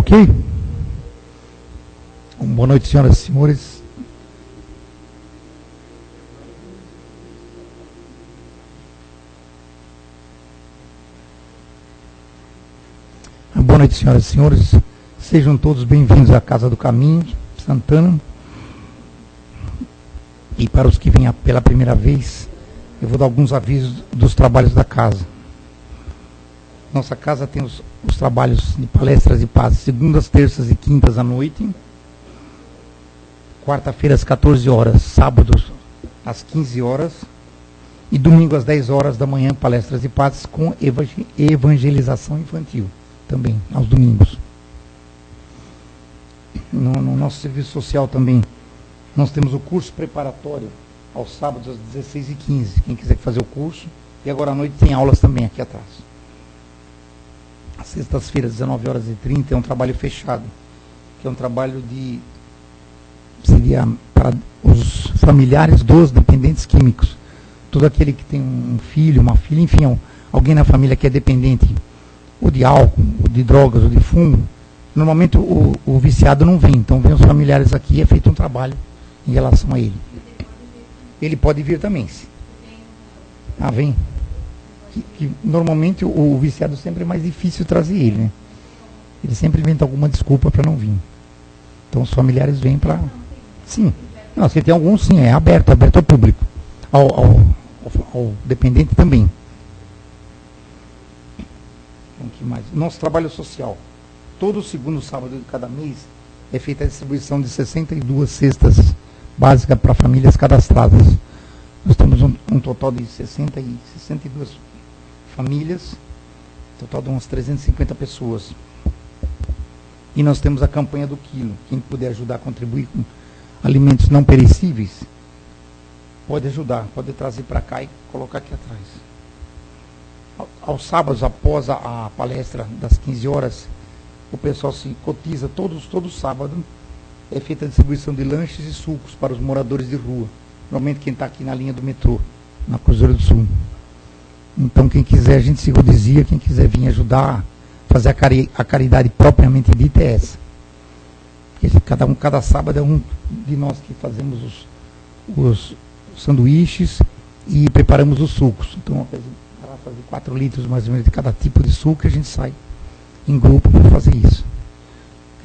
Ok? Boa noite, senhoras e senhores. Boa noite, senhoras e senhores. Sejam todos bem-vindos à Casa do Caminho, Santana. E para os que vêm pela primeira vez, eu vou dar alguns avisos dos trabalhos da casa. Nossa casa tem os trabalhos de palestras e paz, segundas, terças e quintas à noite, quarta-feira às 14 horas, sábados às 15 horas e domingo às 10 horas da manhã, palestras e paz com evangelização infantil, também, aos domingos. No nosso serviço social também, nós temos o curso preparatório aos sábados às 16h15, quem quiser fazer o curso, e agora à noite tem aulas também aqui atrás. Às sextas-feiras, 19h30, é um trabalho fechado, que é um trabalho seria para os familiares dos dependentes químicos. Todo aquele que tem um filho, uma filha, enfim, alguém na família que é dependente, ou de álcool, ou de drogas, ou de fumo, normalmente o viciado não vem, então vem os familiares aqui e é feito um trabalho em relação a ele. Ele pode vir também. Ah, vem. Que normalmente o viciado sempre é mais difícil trazer ele, né? Ele sempre inventa alguma desculpa para não vir. Então os familiares vêm para... Sim. Não, se tem algum, sim, é aberto ao público. Ao dependente também. Então, que mais? Nosso trabalho social. Todo segundo sábado de cada mês é feita a distribuição de 62 cestas básicas para famílias cadastradas. Nós temos um total de 62 famílias, total de umas 350 pessoas. E nós temos a campanha do quilo. Quem puder ajudar a contribuir com alimentos não perecíveis, pode ajudar, pode trazer para cá e colocar aqui atrás. Aos sábados, após a palestra das 15 horas, o pessoal se cotiza todo sábado, é feita a distribuição de lanches e sucos para os moradores de rua. Normalmente quem está aqui na linha do metrô, na Cruzeiro do Sul. Então quem quiser, a gente se rodizia, quem quiser vir ajudar, fazer a caridade propriamente dita é essa. Porque cada sábado é um de nós que fazemos os sanduíches e preparamos os sucos. Então vai fazer 4 litros mais ou menos de cada tipo de suco e a gente sai em grupo para fazer isso.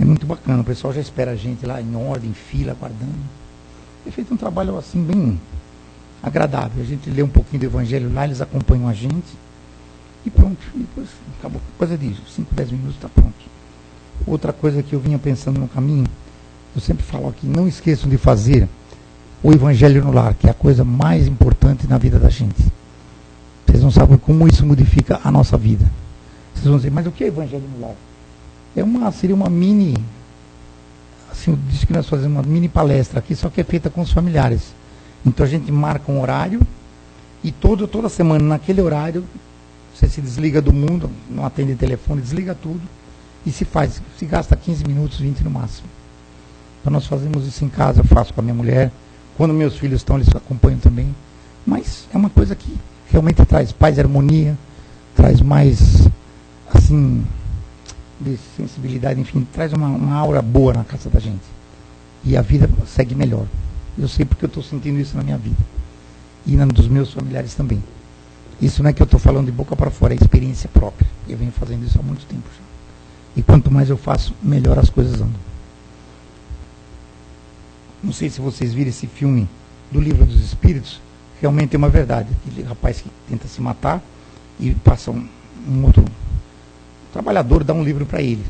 É muito bacana, o pessoal já espera a gente lá em ordem, em fila, aguardando. É feito um trabalho assim bem agradável. A gente lê um pouquinho do evangelho lá, eles acompanham a gente e pronto. E depois acabou. Coisa de 5, 10 minutos está pronto. Outra coisa que eu vinha pensando no caminho, eu sempre falo aqui, não esqueçam de fazer o evangelho no lar, que é a coisa mais importante na vida da gente. Vocês não sabem como isso modifica a nossa vida. Vocês vão dizer, mas o que é evangelho no lar? Seria uma mini, assim, eu disse que nós fazemos uma mini palestra aqui, só que é feita com os familiares. Então a gente marca um horário e toda semana, naquele horário, você se desliga do mundo, não atende telefone, desliga tudo e se gasta 15 minutos, 20 no máximo. Então nós fazemos isso em casa, eu faço com a minha mulher. Quando meus filhos estão, eles acompanham também. Mas é uma coisa que realmente traz paz e harmonia, traz mais, assim, de sensibilidade, enfim, traz uma aura boa na casa da gente. E a vida segue melhor. Eu sei porque eu estou sentindo isso na minha vida. E dos meus familiares também. Isso não é que eu estou falando de boca para fora, é experiência própria. Eu venho fazendo isso há muito tempo já. E quanto mais eu faço, melhor as coisas andam. Não sei se vocês viram esse filme do Livro dos Espíritos. Realmente é uma verdade. Aquele rapaz que tenta se matar e passa um outro trabalhador dá um livro para ele.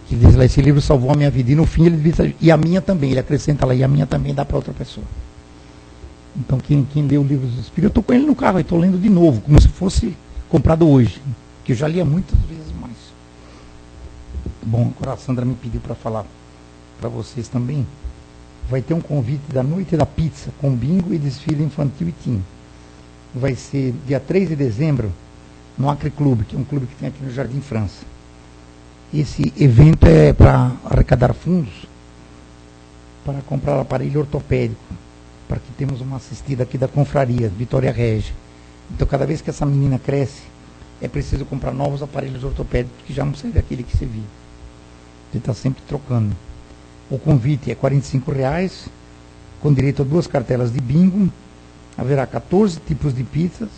Que diz lá, esse livro salvou a minha vida. E no fim ele diz, e a minha também. Ele acrescenta lá, e a minha também dá para outra pessoa. Então quem lê o Livro dos Espíritos, eu estou com ele no carro, estou lendo de novo, como se fosse comprado hoje. Que eu já lia muitas vezes mais. Bom, agora a Sandra me pediu para falar para vocês também. Vai ter um convite da Noite da Pizza, com bingo e desfile infantil e teen. Vai ser dia 3 de dezembro, no Acre Clube, que é um clube que tem aqui no Jardim França. Esse evento é para arrecadar fundos para comprar aparelho ortopédico, para que temos uma assistida aqui da confraria, Vitória Régia. Então, cada vez que essa menina cresce, é preciso comprar novos aparelhos ortopédicos, que já não serve aquele que se viu. gente está sempre trocando. O convite é R$ 45,00, com direito a 2 cartelas de bingo. Haverá 14 tipos de pizzas,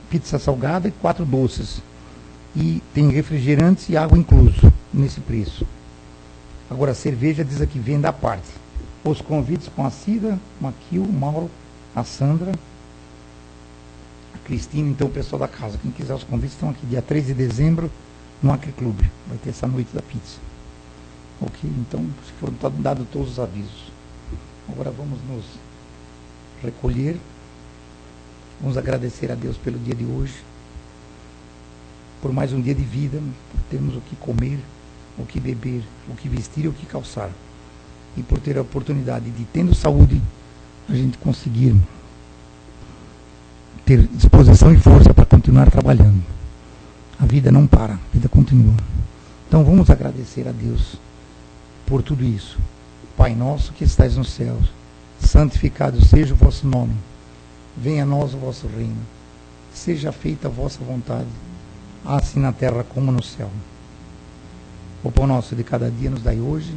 pizza salgada e 4 doces. E tem refrigerantes e água incluso nesse preço. Agora, a cerveja diz aqui, venda à parte. Os convites com a Cida, o Maquil, o Mauro, a Sandra, a Cristina, então o pessoal da casa. Quem quiser os convites estão aqui, dia 3 de dezembro, no Acre Clube. Vai ter essa noite da pizza. Ok? Então, foram dados todos os avisos. Agora vamos nos recolher. Vamos agradecer a Deus pelo dia de hoje, por mais um dia de vida, por termos o que comer, o que beber, o que vestir e o que calçar. E por ter a oportunidade de, tendo saúde, a gente conseguir ter disposição e força para continuar trabalhando. A vida não para, a vida continua. Então vamos agradecer a Deus por tudo isso. Pai nosso que estais nos céus, santificado seja o vosso nome. Venha a nós o vosso reino. Seja feita a vossa vontade, assim na terra como no céu. O pão nosso de cada dia nos dai hoje.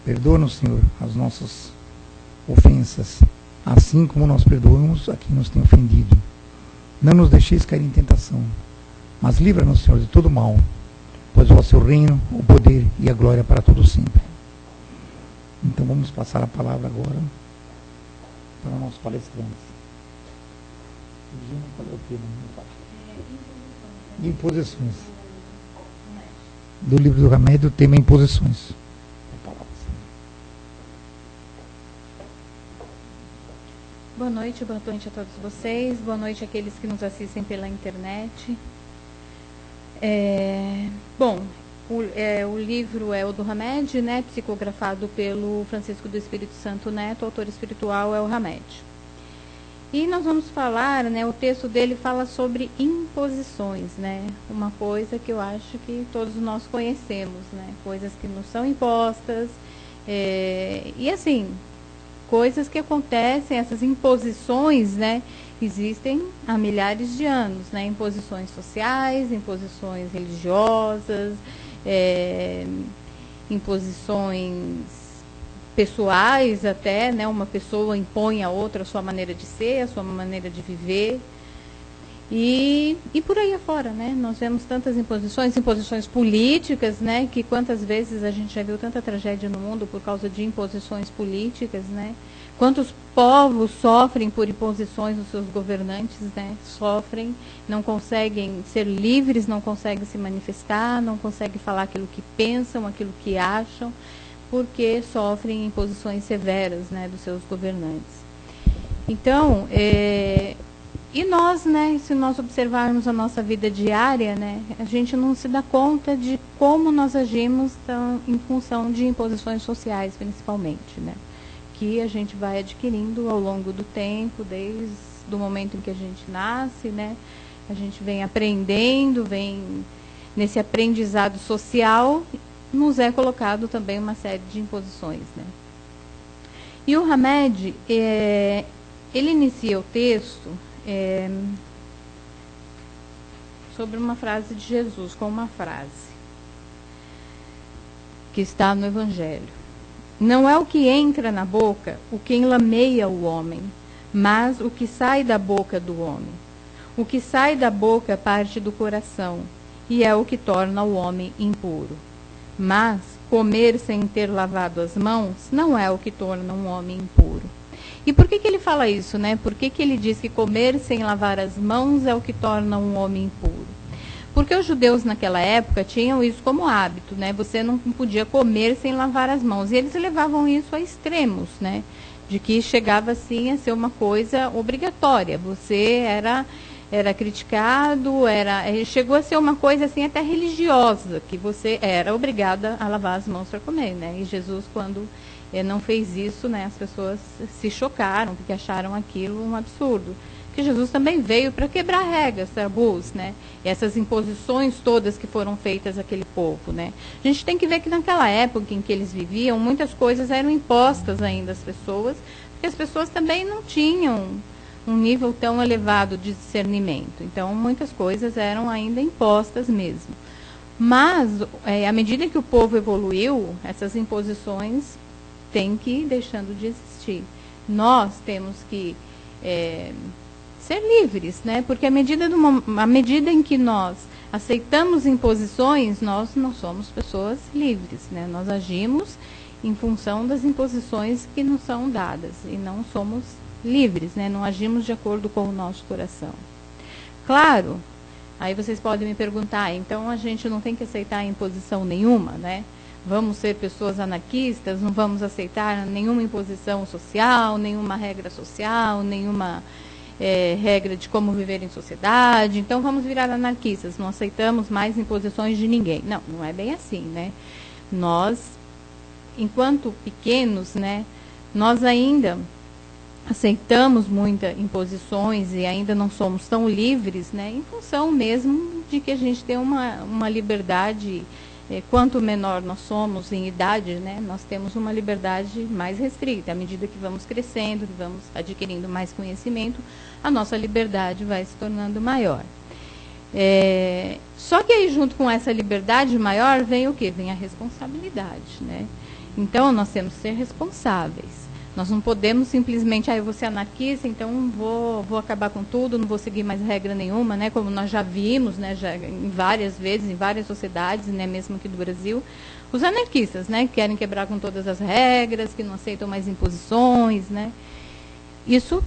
Perdoa-nos, Senhor, as nossas ofensas, assim como nós perdoamos a quem nos tem ofendido. Não nos deixeis cair em tentação, mas livra-nos, Senhor, de todo mal, pois o vosso reino, o poder e a glória para todos sempre. Então vamos passar a palavra agora para o nosso palestrante. Qual é o tema? Imposições. Do livro do Remédio, o tema Imposições. Boa noite a todos vocês. Boa noite àqueles que nos assistem pela internet. O livro é o do Hamed, né, psicografado pelo Francisco do Espírito Santo Neto, o autor espiritual é o Hamed. E nós vamos falar, né, o texto dele fala sobre imposições, né, uma coisa que eu acho que todos nós conhecemos, né, coisas que nos são impostas, e assim, coisas que acontecem, essas imposições, né, existem há milhares de anos, né, imposições sociais, imposições religiosas, imposições pessoais até, né, uma pessoa impõe a outra a sua maneira de ser, a sua maneira de viver, e por aí afora, né, nós vemos tantas imposições políticas, né, que quantas vezes a gente já viu tanta tragédia no mundo por causa de imposições políticas, né, quantos povos sofrem por imposições dos seus governantes, né, sofrem, não conseguem ser livres, não conseguem se manifestar, não conseguem falar aquilo que pensam, aquilo que acham, porque sofrem imposições severas, né, dos seus governantes. Então, e nós, né, se nós observarmos a nossa vida diária, né, a gente não se dá conta de como nós agimos em função de imposições sociais, principalmente, né, que a gente vai adquirindo ao longo do tempo, desde o momento em que a gente nasce, né, a gente vem aprendendo, vem nesse aprendizado social, nos é colocado também uma série de imposições, né. E o Hamed, ele inicia o texto sobre uma frase de Jesus, com uma frase que está no Evangelho. Não é o que entra na boca o que enlameia o homem, mas o que sai da boca do homem. O que sai da boca parte do coração, e é o que torna o homem impuro. Mas comer sem ter lavado as mãos não é o que torna um homem impuro. E por que ele fala isso, né? Por que ele diz que comer sem lavar as mãos é o que torna um homem impuro? Porque os judeus naquela época tinham isso como hábito, né? Você não podia comer sem lavar as mãos. E eles levavam isso a extremos, né? De que chegava assim a ser uma coisa obrigatória. Você era criticado, chegou a ser uma coisa assim até religiosa, que você era obrigada a lavar as mãos para comer, né? E Jesus, quando não fez isso, né, as pessoas se chocaram, porque acharam aquilo um absurdo. Porque Jesus também veio para quebrar regras, tabus, né? E essas imposições todas que foram feitas àquele povo, né? A gente tem que ver que naquela época em que eles viviam, muitas coisas eram impostas ainda às pessoas, porque as pessoas também não tinham um nível tão elevado de discernimento. Então, muitas coisas eram ainda impostas mesmo. Mas, à medida que o povo evoluiu, essas imposições têm que ir deixando de existir. Nós temos que ser livres, né? Porque à medida em que nós aceitamos imposições, nós não somos pessoas livres, né? Nós agimos em função das imposições que nos são dadas e não somos livres, né? Não agimos de acordo com o nosso coração. Claro, aí vocês podem me perguntar, então a gente não tem que aceitar imposição nenhuma, né? Vamos ser pessoas anarquistas, não vamos aceitar nenhuma imposição social, nenhuma regra social, nenhuma regra de como viver em sociedade, então vamos virar anarquistas, não aceitamos mais imposições de ninguém. Não, não é bem assim, né? Nós, enquanto pequenos, né, nós ainda aceitamos muitas imposições e ainda não somos tão livres, né, em função mesmo de que a gente tem uma liberdade, quanto menor nós somos em idade, né, nós temos uma liberdade mais restrita. À medida que vamos crescendo, que vamos adquirindo mais conhecimento, a nossa liberdade vai se tornando maior. Só que aí, junto com essa liberdade maior, vem o quê? Vem a responsabilidade, né? Então, nós temos que ser responsáveis. Nós não podemos simplesmente, eu vou ser anarquista, então vou acabar com tudo, não vou seguir mais regra nenhuma, né? Como nós já vimos, né, já em várias vezes, em várias sociedades, né, mesmo aqui do Brasil, os anarquistas, né, que querem quebrar com todas as regras, que não aceitam mais imposições, né? Isso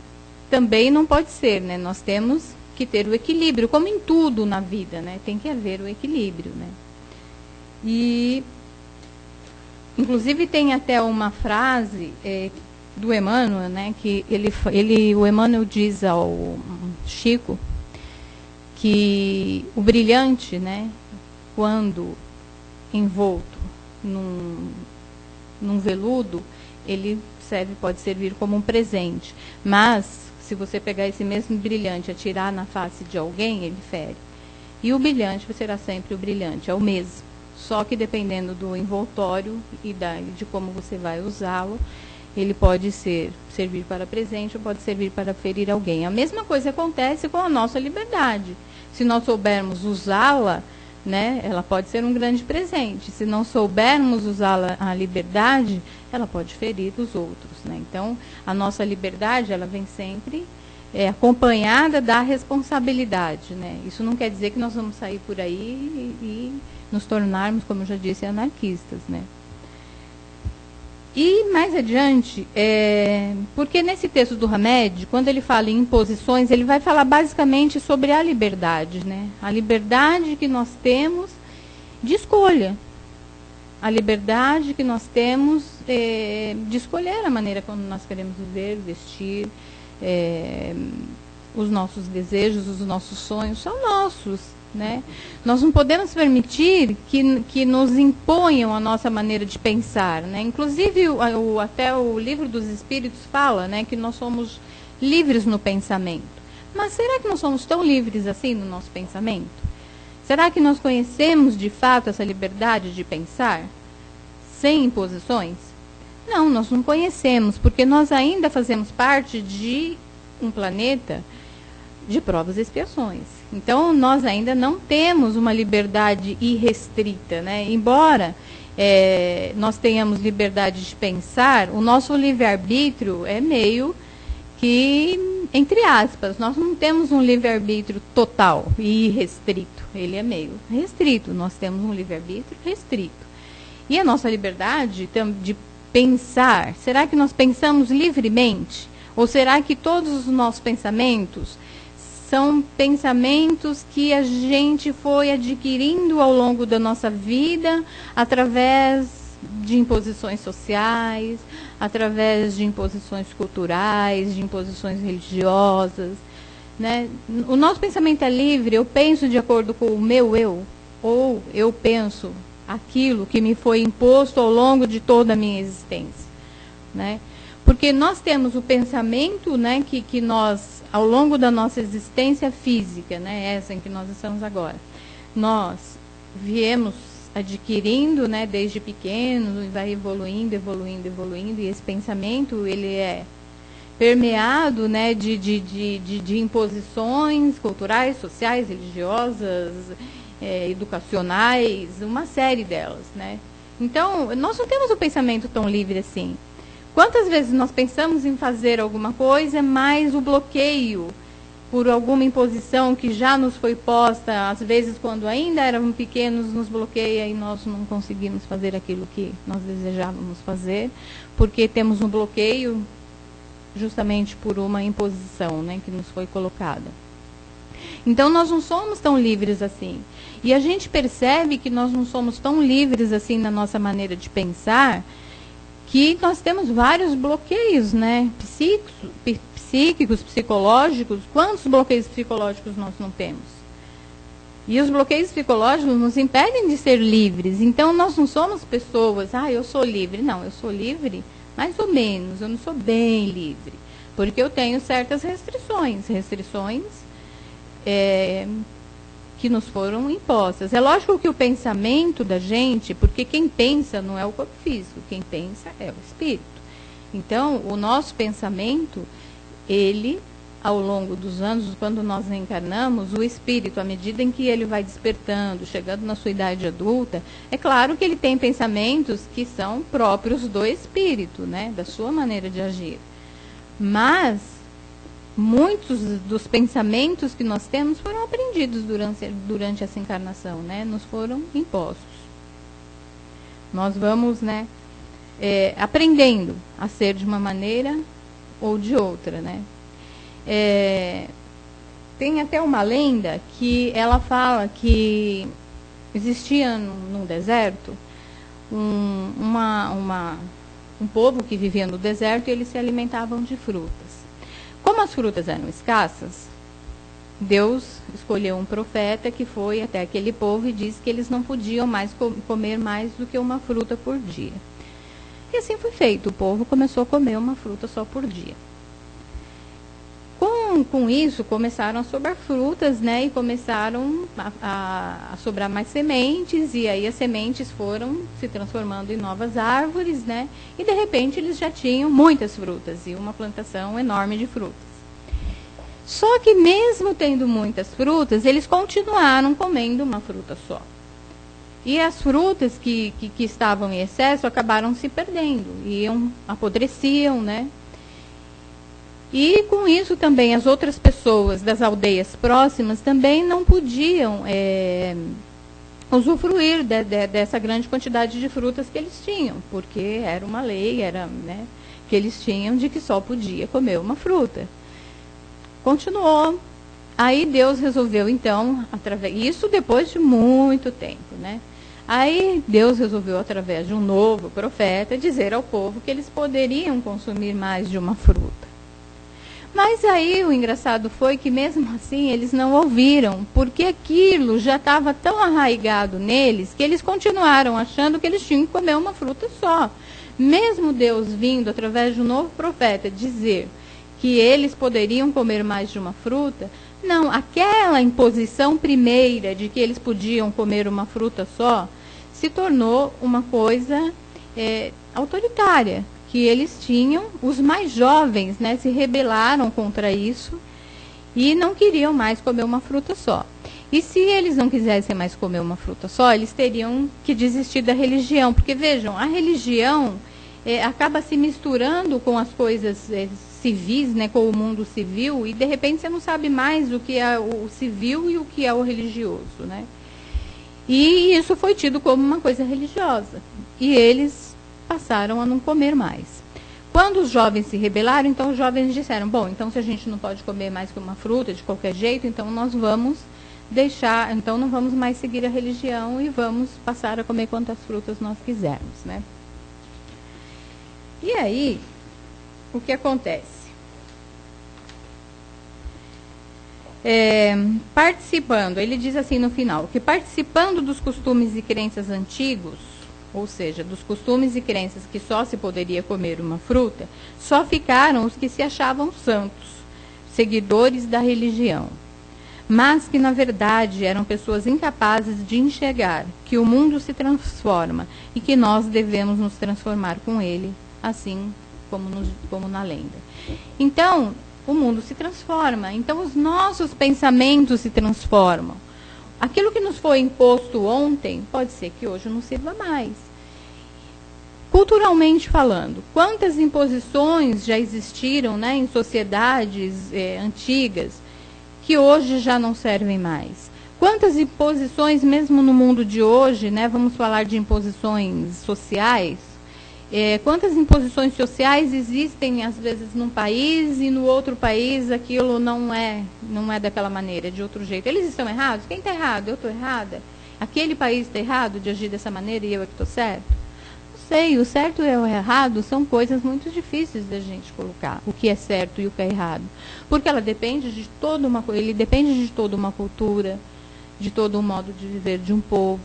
também não pode ser, né? Nós temos que ter o equilíbrio, como em tudo na vida, né? Tem que haver o equilíbrio, né? E, inclusive, tem até uma frase do Emmanuel, né, que o Emmanuel diz ao Chico que o brilhante, né, quando envolto num veludo, ele pode servir como um presente, mas se você pegar esse mesmo brilhante e atirar na face de alguém, ele fere. E o brilhante será sempre o brilhante, é o mesmo, só que dependendo do envoltório e de como você vai usá-lo, ele pode servir para presente ou pode servir para ferir alguém. A mesma coisa acontece com a nossa liberdade. Se nós soubermos usá-la, né, ela pode ser um grande presente. Se não soubermos usá-la, a liberdade, ela pode ferir os outros, né? Então, a nossa liberdade, ela vem sempre acompanhada da responsabilidade, né? Isso não quer dizer que nós vamos sair por aí e nos tornarmos, como eu já disse, anarquistas, né? E mais adiante, porque nesse texto do Hamed, quando ele fala em imposições, ele vai falar basicamente sobre a liberdade, né? A liberdade que nós temos de escolha. A liberdade que nós temos de escolher a maneira como nós queremos viver, vestir, os nossos desejos, os nossos sonhos são nossos, né? Nós não podemos permitir que nos imponham a nossa maneira de pensar, né? Inclusive, até o Livro dos Espíritos fala, né, que nós somos livres no pensamento. Mas será que nós somos tão livres assim no nosso pensamento? Será que nós conhecemos de fato essa liberdade de pensar sem imposições? Não, nós não conhecemos, porque nós ainda fazemos parte de um planeta de provas e expiações. Então, nós ainda não temos uma liberdade irrestrita, né? Embora nós tenhamos liberdade de pensar, o nosso livre-arbítrio é meio que, entre aspas, nós não temos um livre-arbítrio total e irrestrito. Ele é meio restrito. Nós temos um livre-arbítrio restrito. E a nossa liberdade de pensar, será que nós pensamos livremente? Ou será que todos os nossos pensamentos são pensamentos que a gente foi adquirindo ao longo da nossa vida, através de imposições sociais, através de imposições culturais, de imposições religiosas, né? O nosso pensamento é livre, eu penso de acordo com o meu eu, ou eu penso aquilo que me foi imposto ao longo de toda a minha existência, né? Porque nós temos o pensamento, né, que nós, ao longo da nossa existência física, né, essa em que nós estamos agora, nós viemos adquirindo, né, desde pequenos, e vai evoluindo, e esse pensamento, ele é permeado, né, de imposições culturais, sociais, religiosas, educacionais, uma série delas, né? Então, nós não temos um pensamento tão livre assim. Quantas vezes nós pensamos em fazer alguma coisa, mas o bloqueio por alguma imposição que já nos foi posta, às vezes quando ainda éramos pequenos, nos bloqueia e nós não conseguimos fazer aquilo que nós desejávamos fazer, porque temos um bloqueio justamente por uma imposição, né, que nos foi colocada. Então, nós não somos tão livres assim. E a gente percebe que nós não somos tão livres assim na nossa maneira de pensar, que nós temos vários bloqueios, né, psíquicos, psicológicos. Quantos bloqueios psicológicos nós não temos? E os bloqueios psicológicos nos impedem de ser livres. Então, nós não somos pessoas, eu sou livre. Não, eu sou livre mais ou menos, eu não sou bem livre. Porque eu tenho certas restrições que nos foram impostas. É lógico que o pensamento da gente, porque quem pensa não é o corpo físico, quem pensa é o espírito. Então, o nosso pensamento, ele, ao longo dos anos, quando nós reencarnamos, o espírito, à medida em que ele vai despertando, chegando na sua idade adulta, é claro que ele tem pensamentos que são próprios do espírito, né, da sua maneira de agir. Mas muitos dos pensamentos que nós temos foram aprendidos durante essa encarnação, né, nos foram impostos. Nós vamos, né, aprendendo a ser de uma maneira ou de outra, né. Tem até uma lenda que ela fala que existia no deserto um povo que vivia no deserto e eles se alimentavam de frutas. Como as frutas eram escassas, Deus escolheu um profeta que foi até aquele povo e disse que eles não podiam mais comer mais do que uma fruta por dia. E assim foi feito, o povo começou a comer uma fruta só por dia. Com isso, começaram a sobrar frutas, né, e começaram a sobrar mais sementes, e aí as sementes foram se transformando em novas árvores, né, e de repente eles já tinham muitas frutas, e uma plantação enorme de frutas. Só que mesmo tendo muitas frutas, eles continuaram comendo uma fruta só. E as frutas que estavam em excesso acabaram se perdendo, apodreciam, né. E com isso também as outras pessoas das aldeias próximas também não podiam usufruir dessa grande quantidade de frutas que eles tinham, porque era uma lei, né, que eles tinham de que só podia comer uma fruta. Continuou. Aí Deus resolveu então, isso depois de muito tempo, né? Aí Deus resolveu, através de um novo profeta, dizer ao povo que eles poderiam consumir mais de uma fruta. Mas aí o engraçado foi que mesmo assim eles não ouviram, porque aquilo já estava tão arraigado neles que eles continuaram achando que eles tinham que comer uma fruta só. Mesmo Deus vindo através de um novo profeta dizer que eles poderiam comer mais de uma fruta, não, aquela imposição primeira de que eles podiam comer uma fruta só se tornou uma coisa autoritária. Que eles tinham, os mais jovens, né, se rebelaram contra isso e não queriam mais comer uma fruta só. E se eles não quisessem mais comer uma fruta só, eles teriam que desistir da religião, porque vejam, a religião acaba se misturando com as coisas civis, né, com o mundo civil, e de repente você não sabe mais o que é o civil e o que é o religioso, né? E isso foi tido como uma coisa religiosa. E eles passaram a não comer mais. Quando os jovens se rebelaram, então os jovens disseram, bom, então se a gente não pode comer mais que uma fruta de qualquer jeito, então nós vamos então não vamos mais seguir a religião e vamos passar a comer quantas frutas nós quisermos, né? E aí, o que acontece? Participando, ele diz assim no final, que participando dos costumes e crenças antigos, ou seja, dos costumes e crenças que só se poderia comer uma fruta, só ficaram os que se achavam santos, seguidores da religião, mas que na verdade eram pessoas incapazes de enxergar que o mundo se transforma e que nós devemos nos transformar com ele, assim como na lenda. Então, o mundo se transforma. Então, os nossos pensamentos se transformam. Aquilo que nos foi imposto ontem, pode ser que hoje não sirva mais. Culturalmente falando, quantas imposições já existiram, né, em sociedades antigas que hoje já não servem mais? Quantas imposições, mesmo no mundo de hoje, né, vamos falar de imposições sociais, quantas imposições sociais existem, às vezes, num país e no outro país aquilo não é daquela maneira, de outro jeito. Eles estão errados? Quem está errado? Eu estou errada? Aquele país está errado de agir dessa maneira e eu é que estou certo? Sei, o certo e o errado são coisas muito difíceis da gente colocar, o que é certo e o que é errado, porque ela depende de ele depende de toda uma cultura, de todo um modo de viver de um povo.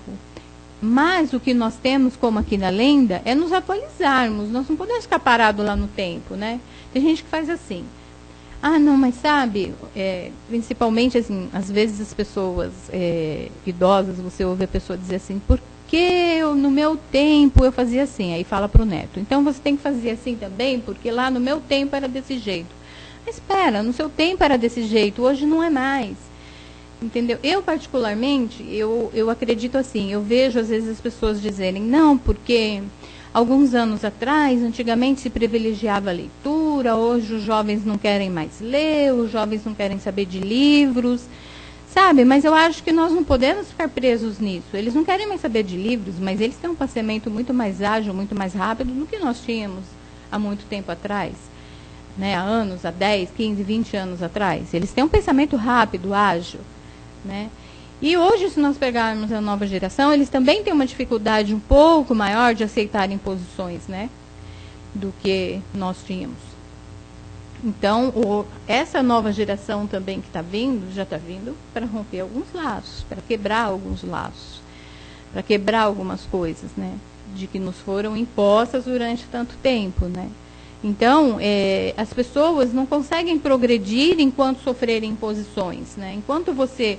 Mas o que nós temos, como aqui na lenda, é nos atualizarmos. Nós não podemos ficar parados lá no tempo, né? Tem gente que faz assim. Ah, não, mas sabe, principalmente assim, às vezes as pessoas idosas, você ouve a pessoa dizer assim, porque no meu tempo eu fazia assim, aí fala para o neto. Então você tem que fazer assim também, porque lá no meu tempo era desse jeito. Mas espera, no seu tempo era desse jeito, hoje não é mais. Entendeu? Eu, particularmente, eu acredito assim, eu vejo às vezes as pessoas dizerem, não, porque alguns anos atrás, antigamente se privilegiava a leitura, hoje os jovens não querem mais ler, os jovens não querem saber de livros. Sabe, mas eu acho que nós não podemos ficar presos nisso. Eles não querem mais saber de livros, mas eles têm um pensamento muito mais ágil, muito mais rápido do que nós tínhamos há muito tempo atrás. Né? Há anos, há 10, 15, 20 anos atrás. Eles têm um pensamento rápido, ágil. Né? E hoje, se nós pegarmos a nova geração, eles também têm uma dificuldade um pouco maior de aceitar imposições, né? Do que nós tínhamos. Então, essa nova geração também que está vindo, já está vindo para romper alguns laços, para quebrar alguns laços, para quebrar algumas coisas, né, de que nos foram impostas durante tanto tempo, né. Então, as pessoas não conseguem progredir enquanto sofrerem imposições, né. Enquanto você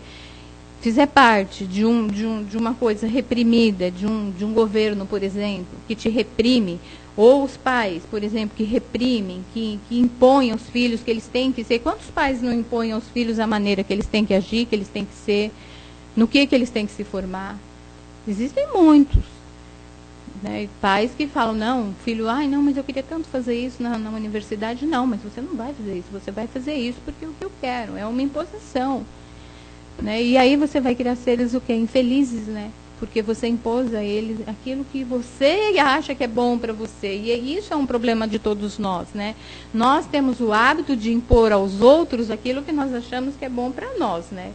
fizer parte de uma coisa reprimida, de um governo, por exemplo, que te reprime, ou os pais, por exemplo, que reprimem, que impõem aos filhos que eles têm que ser. Quantos pais não impõem aos filhos a maneira que eles têm que agir, que eles têm que ser, no que eles têm que se formar? Existem muitos. Né? Pais que falam, não, filho, ai não, mas eu queria tanto fazer isso na universidade. Não, mas você não vai fazer isso, você vai fazer isso porque é o que eu quero, é uma imposição. Né? E aí você vai criar seres o quê? Infelizes, né? Porque você impôs a eles aquilo que você acha que é bom para você. E isso é um problema de todos nós, né? Nós temos o hábito de impor aos outros aquilo que nós achamos que é bom para nós, né?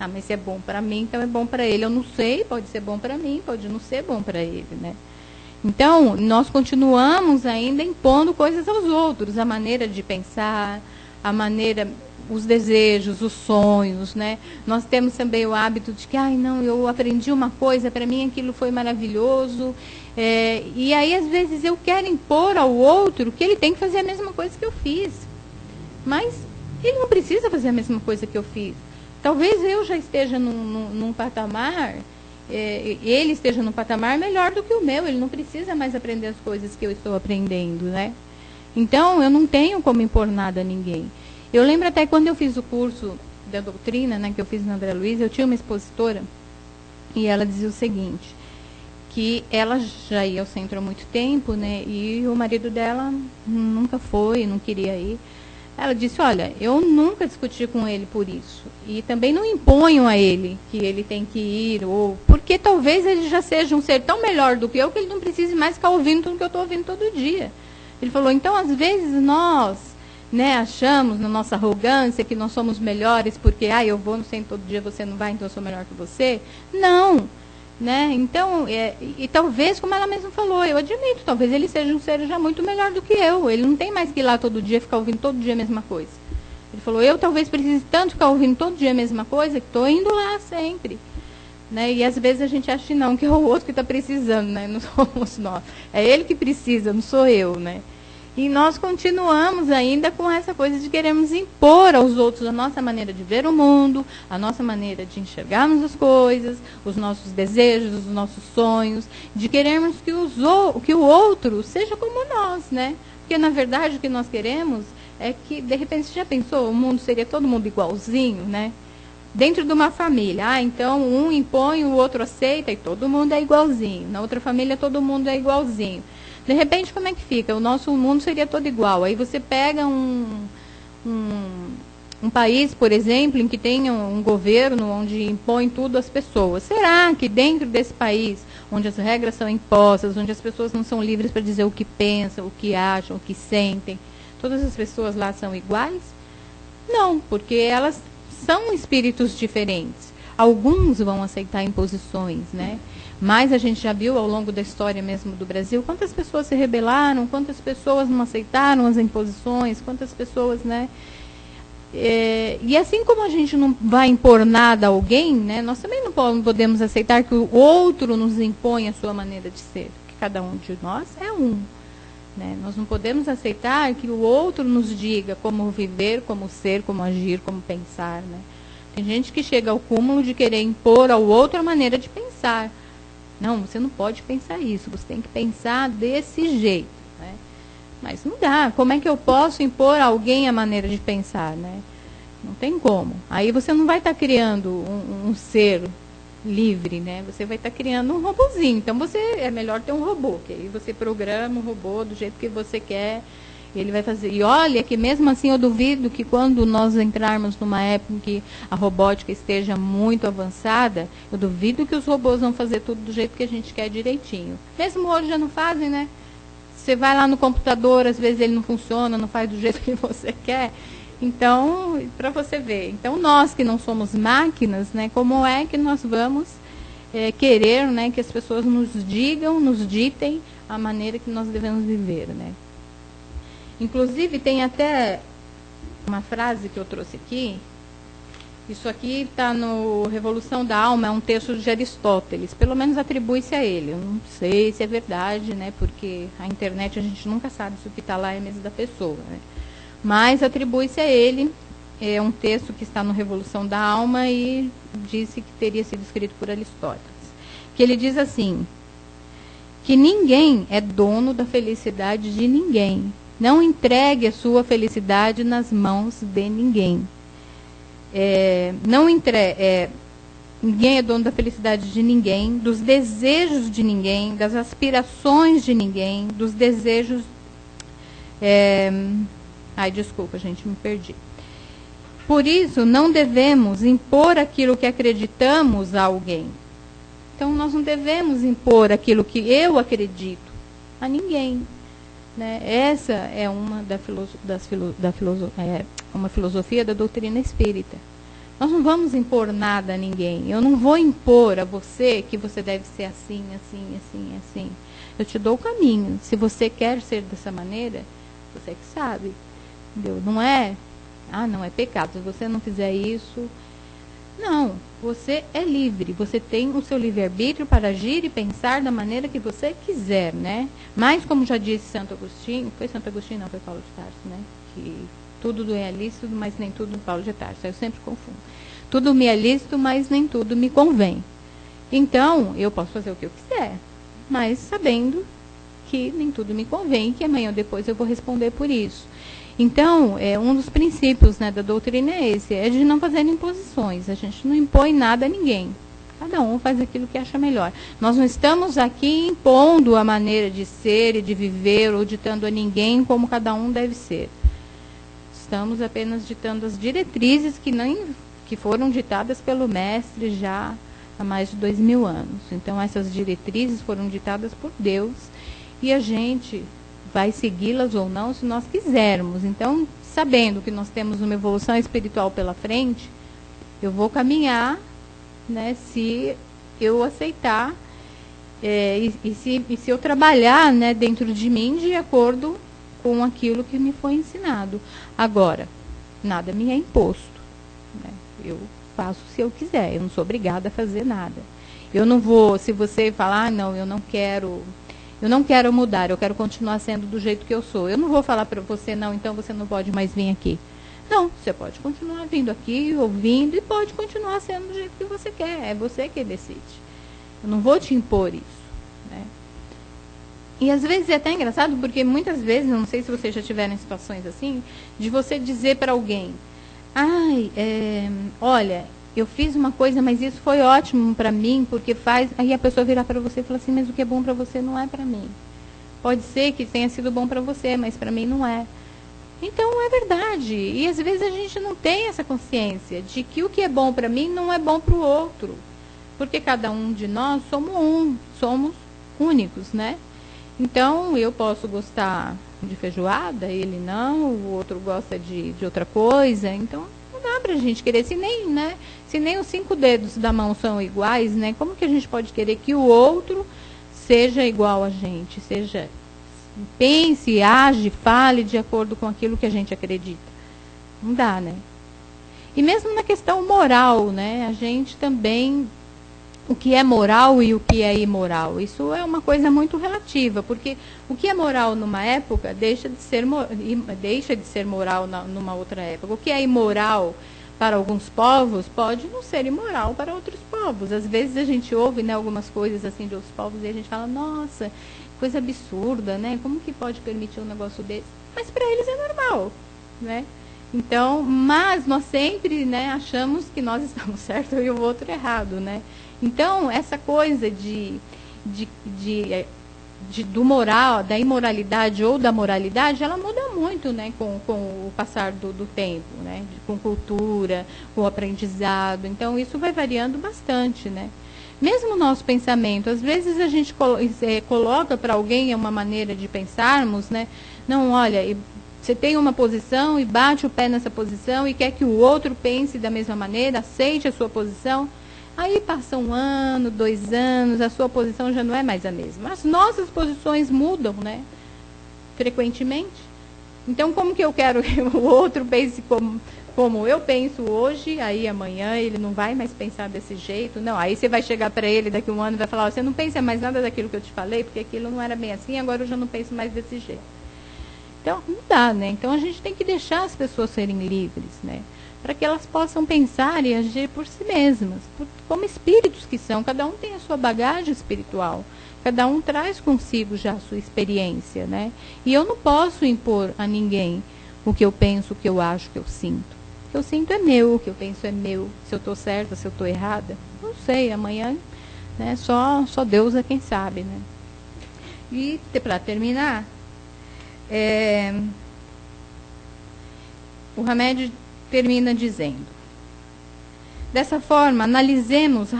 Ah, mas se é bom para mim, então é bom para ele. Eu não sei, pode ser bom para mim, pode não ser bom para ele, né? Então, nós continuamos ainda impondo coisas aos outros, a maneira de pensar, a maneira, os desejos, os sonhos, né? Nós temos também o hábito de que, ai não, eu aprendi uma coisa, para mim aquilo foi maravilhoso, e aí às vezes eu quero impor ao outro que ele tem que fazer a mesma coisa que eu fiz, mas ele não precisa fazer a mesma coisa que eu fiz. Talvez eu já esteja num patamar, ele esteja num patamar melhor do que o meu, ele não precisa mais aprender as coisas que eu estou aprendendo, né? Então, eu não tenho como impor nada a ninguém. Eu lembro até quando eu fiz o curso da doutrina, né, que eu fiz na André Luiz, eu tinha uma expositora e ela dizia o seguinte, que ela já ia ao centro há muito tempo, né, e o marido dela nunca foi, não queria ir. Ela disse, olha, eu nunca discuti com ele por isso. E também não imponho a ele que ele tem que ir, ou porque talvez ele já seja um ser tão melhor do que eu, que ele não precise mais ficar ouvindo tudo que eu estou ouvindo todo dia. Ele falou, então, às vezes nós, né, achamos, na nossa arrogância, que nós somos melhores porque, eu vou no centro todo dia, você não vai, então eu sou melhor que você. Não. Né? Então, e talvez, como ela mesma falou, eu admito, talvez ele seja um ser já muito melhor do que eu. Ele não tem mais que ir lá todo dia, ficar ouvindo todo dia a mesma coisa. Ele falou, eu talvez precise tanto ficar ouvindo todo dia a mesma coisa, que estou indo lá sempre. Né? E às vezes a gente acha que não, que é o outro que está precisando, né? Não somos nós. É ele que precisa, não sou eu, né? E nós continuamos ainda com essa coisa de queremos impor aos outros a nossa maneira de ver o mundo, a nossa maneira de enxergarmos as coisas, os nossos desejos, os nossos sonhos, de querermos que o outro seja como nós, né? Porque, na verdade, o que nós queremos é que, de repente, você já pensou, o mundo seria todo mundo igualzinho, né? Dentro de uma família, então um impõe, o outro aceita e todo mundo é igualzinho. Na outra família, todo mundo é igualzinho. De repente, como é que fica? O nosso mundo seria todo igual. Aí você pega um país, por exemplo, em que tem um governo onde impõe tudo às pessoas. Será que dentro desse país, onde as regras são impostas, onde as pessoas não são livres para dizer o que pensam, o que acham, o que sentem, todas as pessoas lá são iguais? Não, porque elas são espíritos diferentes. Alguns vão aceitar imposições, né? Mas a gente já viu ao longo da história mesmo do Brasil, quantas pessoas se rebelaram, quantas pessoas não aceitaram as imposições, quantas pessoas, né? E assim como a gente não vai impor nada a alguém, né, nós também não podemos aceitar que o outro nos imponha a sua maneira de ser, porque cada um de nós é um. Né? Nós não podemos aceitar que o outro nos diga como viver, como ser, como agir, como pensar. Né? Tem gente que chega ao cúmulo de querer impor ao outro a maneira de pensar. Não, você não pode pensar isso, você tem que pensar desse jeito. Né? Mas não dá. Como é que eu posso impor a alguém a maneira de pensar? Né? Não tem como. Aí você não vai estar criando um ser livre, né? Você vai estar criando um robozinho. Então é melhor ter um robô, que aí você programa o robô do jeito que você quer, ele vai fazer. E olha que mesmo assim eu duvido que quando nós entrarmos numa época em que a robótica esteja muito avançada, eu duvido que os robôs vão fazer tudo do jeito que a gente quer direitinho. Mesmo hoje já não fazem, né? Você vai lá no computador, às vezes ele não funciona, não faz do jeito que você quer. Então, para você ver. Então, nós que não somos máquinas, né, como é que nós vamos querer, né, que as pessoas nos digam, nos ditem a maneira que nós devemos viver, né? Inclusive, tem até uma frase que eu trouxe aqui. Isso aqui está no Revolução da Alma, é um texto de Aristóteles. Pelo menos atribui-se a ele. Eu não sei se é verdade, né? Porque a internet a gente nunca sabe se o que está lá é mesmo da pessoa, né? Mas atribui-se a ele. É um texto que está no Revolução da Alma e disse que teria sido escrito por Aristóteles. Que ele diz assim, que ninguém é dono da felicidade de ninguém. Não entregue a sua felicidade nas mãos de ninguém. Ninguém é dono da felicidade de ninguém, dos desejos de ninguém, das aspirações de ninguém, dos desejos... desculpa, gente, me perdi. Por isso, não devemos impor aquilo que acreditamos a alguém. Então, nós não devemos impor aquilo que eu acredito a ninguém. Né? Essa é uma uma filosofia da doutrina espírita. Nós não vamos impor nada a ninguém. Eu não vou impor a você que você deve ser assim, assim, assim, assim. Eu te dou o caminho. Se você quer ser dessa maneira, você que sabe. Entendeu? Não é, não é pecado. Se você não fizer isso... Não, você é livre, você tem o seu livre-arbítrio para agir e pensar da maneira que você quiser, né? Mas, como já disse Santo Agostinho, foi Santo Agostinho, não, foi Paulo de Tarso, né? Que tudo é lícito, mas nem tudo Paulo de Tarso, eu sempre confundo. Tudo me é lícito, mas nem tudo me convém. Então, eu posso fazer o que eu quiser, mas sabendo que nem tudo me convém, que amanhã ou depois eu vou responder por isso. Então, um dos princípios, né, da doutrina é esse, é de não fazer imposições. A gente não impõe nada a ninguém. Cada um faz aquilo que acha melhor. Nós não estamos aqui impondo a maneira de ser e de viver ou ditando a ninguém como cada um deve ser. Estamos apenas ditando as diretrizes que foram ditadas pelo Mestre já há mais de 2000 anos. Então, essas diretrizes foram ditadas por Deus e a gente... vai segui-las ou não, se nós quisermos. Então, sabendo que nós temos uma evolução espiritual pela frente, eu vou caminhar, né, se eu aceitar se eu trabalhar, né, dentro de mim de acordo com aquilo que me foi ensinado. Agora, nada me é imposto. Né? Eu faço se eu quiser, eu não sou obrigada a fazer nada. Eu não vou, se você falar, não, eu não quero mudar, eu quero continuar sendo do jeito que eu sou. Eu não vou falar para você, não, então você não pode mais vir aqui. Não, você pode continuar vindo aqui, ouvindo, e pode continuar sendo do jeito que você quer. É você que decide. Eu não vou te impor isso. Né? E às vezes é até engraçado, porque muitas vezes, não sei se vocês já tiveram situações assim, de você dizer para alguém, ai, olha, eu fiz uma coisa, mas isso foi ótimo para mim, porque faz... Aí a pessoa virar para você e falar assim, mas o que é bom para você não é para mim. Pode ser que tenha sido bom para você, mas para mim não é. Então é verdade. E às vezes a gente não tem essa consciência de que o que é bom para mim não é bom para o outro. Porque cada um de nós somos únicos, né? Então eu posso gostar de feijoada, ele não, o outro gosta de outra coisa. Então não dá pra gente querer, se nem, né? Se nem os 5 dedos da mão são iguais, né? Como que a gente pode querer que o outro seja igual a gente, pense, age, fale de acordo com aquilo que a gente acredita? Não dá, né? E mesmo na questão moral, né? A gente também, o que é moral e o que é imoral, isso é uma coisa muito relativa, porque o que é moral numa época deixa de ser moral numa outra época. O que é imoral para alguns povos pode não ser imoral para outros povos. Às vezes a gente ouve, né, algumas coisas assim de outros povos e a gente fala, nossa, coisa absurda, né? Como que pode permitir um negócio desse? Mas para eles é normal, né? Então, mas nós sempre, né, achamos que nós estamos certos e o outro errado, né? Então, essa coisa do moral, da imoralidade ou da moralidade, ela muda muito, né, com o passar do tempo, né, com cultura, com o aprendizado. Então, isso vai variando bastante, né. Mesmo o nosso pensamento, às vezes a gente coloca para alguém uma maneira de pensarmos, né, não, olha, você tem uma posição e bate o pé nessa posição e quer que o outro pense da mesma maneira, aceite a sua posição. Aí passa 1 ano, 2 anos, a sua posição já não é mais a mesma. As nossas posições mudam, né? Frequentemente. Então, como que eu quero que o outro pense como eu penso hoje, aí amanhã ele não vai mais pensar desse jeito? Não, aí você vai chegar para ele daqui 1 ano e vai falar, você não pensa mais nada daquilo que eu te falei, porque aquilo não era bem assim, agora eu já não penso mais desse jeito. Então, não dá, né? Então, a gente tem que deixar as pessoas serem livres, né? Para que elas possam pensar e agir por si mesmas, como espíritos que são. Cada um tem a sua bagagem espiritual, cada um traz consigo já a sua experiência, né? E eu não posso impor a ninguém o que eu penso, o que eu acho, o que eu sinto. O que eu sinto é meu, o que eu penso é meu. Se eu estou certa, se eu estou errada, não sei, amanhã, né, só Deus é quem sabe, né? E, para terminar, o Hamed termina dizendo, dessa forma, analisemos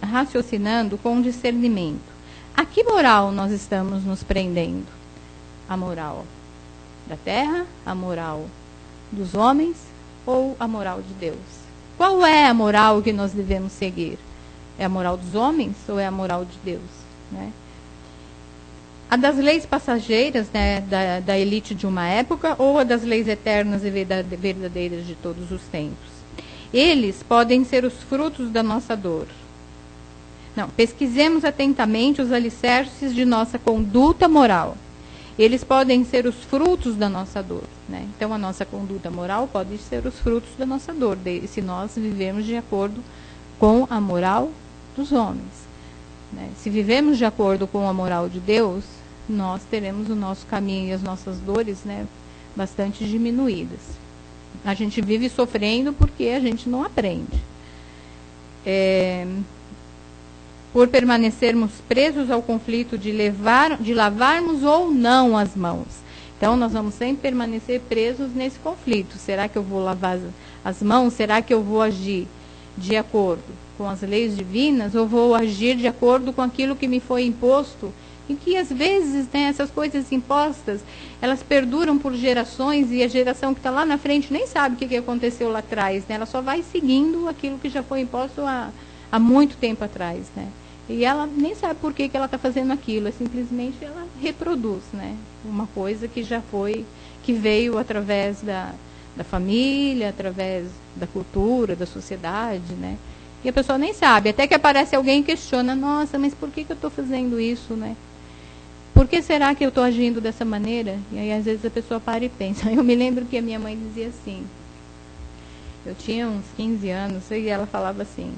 raciocinando com discernimento. A que moral nós estamos nos prendendo? A moral da terra, a moral dos homens ou a moral de Deus? Qual é a moral que nós devemos seguir? É a moral dos homens ou é a moral de Deus? Né? A das leis passageiras, né, da elite de uma época, ou a das leis eternas e verdadeiras de todos os tempos? Eles podem ser os frutos da nossa dor. Não, pesquisemos atentamente os alicerces de nossa conduta moral. Eles podem ser os frutos da nossa dor. Né? Então, a nossa conduta moral pode ser os frutos da nossa dor, se nós vivemos de acordo com a moral dos homens. Né? Se vivemos de acordo com a moral de Deus, nós teremos o nosso caminho e as nossas dores, né, bastante diminuídas. A gente vive sofrendo porque a gente não aprende. Por permanecermos presos ao conflito de lavarmos ou não as mãos. Então, nós vamos sempre permanecer presos nesse conflito. Será que eu vou lavar as mãos? Será que eu vou agir de acordo com as leis divinas ou vou agir de acordo com aquilo que me foi imposto? E que às vezes, né, essas coisas impostas, elas perduram por gerações e a geração que está lá na frente nem sabe o que aconteceu lá atrás, né? Ela só vai seguindo aquilo que já foi imposto há muito tempo atrás, né? E ela nem sabe por que ela está fazendo aquilo, simplesmente ela reproduz, né? Uma coisa que já foi, que veio através da família, através da cultura, da sociedade, né? E a pessoa nem sabe, até que aparece alguém e questiona, nossa, mas por que eu estou fazendo isso, né? Por que será que eu estou agindo dessa maneira? E aí, às vezes, a pessoa para e pensa. Eu me lembro que a minha mãe dizia assim, eu tinha uns 15 anos, e ela falava assim,